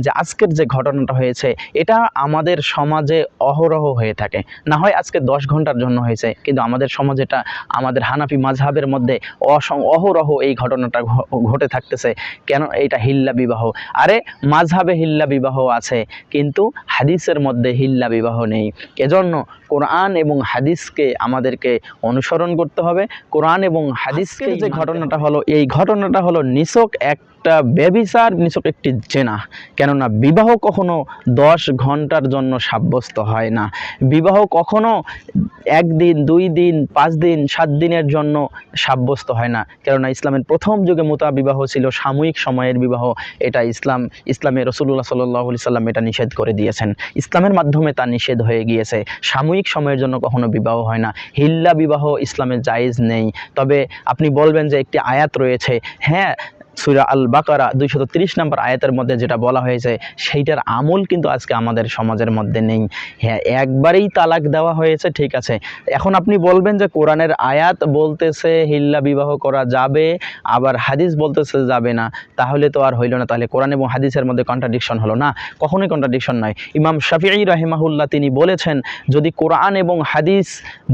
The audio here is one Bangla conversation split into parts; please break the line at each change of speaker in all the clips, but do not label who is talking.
যে আজকের যে ঘটনাটা হয়েছে এটা আমাদের সমাজে অহরহ হয়ে থাকে। না হয় আজকে 10 ঘন্টার জন্য হয়েছে, কিন্তু আমাদের সমাজে এটা আমাদের হানাফি মাযহাবের মধ্যে অহরহ এই ঘটনাটা ঘটে থাকতেছে। কেন? এটা হিল্লা বিবাহ। আরে মাযহাবে হিল্লা বিবাহ আছে, কিন্তু হাদিসের মধ্যে হিল্লা বিবাহ নেই। এজন্য কোরআন এবং হাদিসকে আমাদেরকে অনুসরণ করতে হবে। কোরআন এবং হাদিসের যে ঘটনাটা হলো, এই ঘটনাটা হলো নিছক একটা ব্যভিচার, নিছক একটি জেনা। কেননা বিবাহ কখনো 10 ঘন্টার জন্য সাব্যস্ত হয় না। বিবাহ কখনো 1 দিন 2 দিন 5 দিন 7 দিনের জন্য সাব্যস্ত হয় না। কেননা ইসলামের প্রথম যুগে মুতা বিবাহ ছিল সাময়িক সময়ের বিবাহ। এটা ইসলামে রাসূলুল্লাহ সাল্লাল্লাহু আলাইহি সাল্লাম এটা নিষেধ করে দিয়েছেন। ইসলামের মাধ্যমে তা নিষেধ হয়ে গিয়েছে। সাময়িক সময়ের জন্য কখনো বিবাহ হয় না। হিল্লা বিবাহ ইসলামে জায়েজ নেই। তবে আপনি বলবেন যে একটি আয়াত রয়েছে, হ্যাঁ, সূরা আল বাকারা 230 নম্বর আয়াতের মধ্যে যেটা বলা হয়েছে সেইটার আমল কিন্তু আজকে আমাদের সমাজের মধ্যে নেই। হ্যাঁ, একবারেই তালাক দেওয়া হয়েছে, ঠিক আছে। এখন আপনি বলবেন যে কোরআনের আয়াত বলতেছে হিল্লা বিবাহ করা যাবে, আবার হাদিস বলতেছে যাবে না, তাহলে তো আর হইল না। তাহলে কোরআন এবং হাদিসের মধ্যে কন্ট্রাডিকশন হলো না? কখনোই কন্ট্রাডিকশন নয়। ইমাম শাফিঈ রাহিমাহুল্লাহ তিনি বলেছেন, যদি কোরআন এবং হাদিস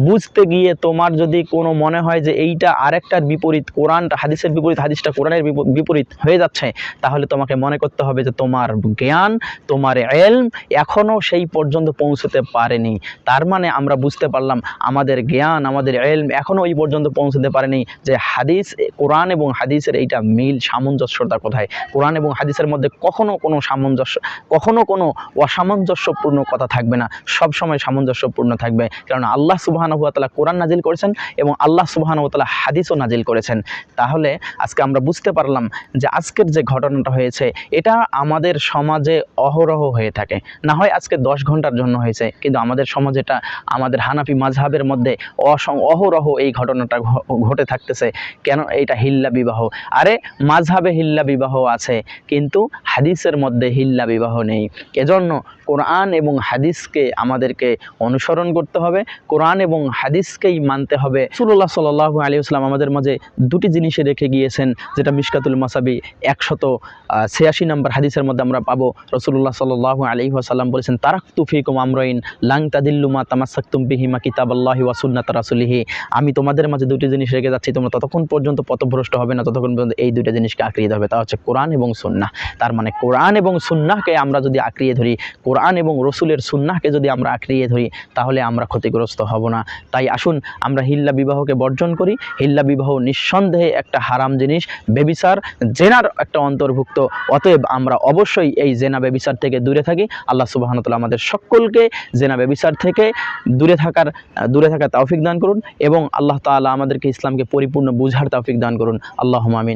বুঝতে গিয়ে তোমার যদি কোনো মনে হয় যে এইটা আরেকটার বিপরীত, কোরআনটা হাদিসের বিপরীত, হাদিসটা কোরআনের বিপরীত হয়ে যাচ্ছে, তাহলে তোমাকে মনে করতে হবে যে তোমার জ্ঞান, তোমার ইলম এখনও সেই পর্যন্ত পৌঁছতে পারেনি। তার মানে আমরা বুঝতে পারলাম আমাদের জ্ঞান, আমাদের ইলম এখনও ওই পর্যন্ত পৌঁছতে পারেনি যে হাদিস, কোরআন এবং হাদিসের এইটা মিল, সামঞ্জস্যতা কোথায়। কোরআন এবং হাদিসের মধ্যে কখনো কোনো সামঞ্জস্য, কখনো কোনো অসামঞ্জস্যপূর্ণ কথা থাকবে না, সব সময় সামঞ্জস্যপূর্ণ থাকবে। কারণ আল্লাহ সুবহানাহু ওয়া তাআলা কোরআন নাজিল করেছেন এবং আল্লাহ সুবহানাহু ওয়া তাআলা হাদিসও নাজিল করেছেন। তাহলে আজকে আমরা বুঝতে পারলাম যে আজকের যে ঘটনাটা হয়েছে এটা আমাদের সমাজে অহরহ হয়ে থাকে। না হয় আজকে 10 ঘন্টার জন্য হয়েছে, কিন্তু আমাদের সমাজে এটা আমাদের হানাফি মাযহাবের মধ্যে অহরহ এই ঘটনাটা ঘটে থাকতেছে। কেন? এটা হিল্লা বিবাহ। আরে মাযহাবে হিল্লা বিবাহ আছে, কিন্তু হাদিসের মধ্যে হিল্লা বিবাহ নেই। এজন্য কোরআন এবং হাদিসকে আমাদেরকে অনুসরণ করতে হবে, কোরআন এবং হাদিসকেই মানতে হবে। রাসূলুল্লাহ সাল্লাল্লাহু আলাইহি ওয়াসাল্লাম আমাদের মাঝে দুটি জিনিসে রেখে গিয়েছেন, যেটা মিশকাতুল মাসাবি 186 নম্বর হাদিসের মধ্যে আমরা পাবো। রাসূলুল্লাহ সাল্লাল্লাহু আলাইহি ওয়াসাল্লাম বলেছেন, তারাকতু ফীকুম আমরাইন লান তাদিল্লু মা তামাসসাকতুম বিহিমা কিতাবাল্লাহি ওয়া সুন্নাত রাসূলিহি। আমি তোমাদের মাঝে দুটি জিনিস রেখে যাচ্ছি, তোমরা ততক্ষণ পর্যন্ত পথভ্রষ্ট হবে না যতক্ষণ পর্যন্ত এই দুইটা জিনিসকে আঁকড়িয়ে ধরবে। তা হচ্ছে কোরআন এবং সুন্নাহ। তার মানে কোরআন এবং সুন্নাহকে আমরা যদি আঁকড়িয়ে ধরি, কোরআন এবং রসুলের সুন্নাহকে যদি আমরা আঁকড়িয়ে ধরি, তাহলে আমরা ক্ষতিগ্রস্ত হব না। তাই আসুন আমরা হিল্লা বিবাহকে বর্জন করি। হিল্লা বিবাহ নিঃসন্দেহে একটা হারাম জিনিস, ব্যভিচার, জেনার একটা অন্তর্ভুক্ত। অতএব আমরা অবশ্যই এই জেনা ব্যভিচার থেকে দূরে থাকি। আল্লাহ সুবহানাহু ওয়া তাআলা আমাদের সকলকে জেনা ব্যভিচার থেকে দূরে থাকার তৌফিক দান করুন এবং আল্লাহ তাআলা আমাদেরকে ইসলামকে পরিপূর্ণ বুঝার তৌফিক দান করুন। আল্লাহুম্মা আমিন।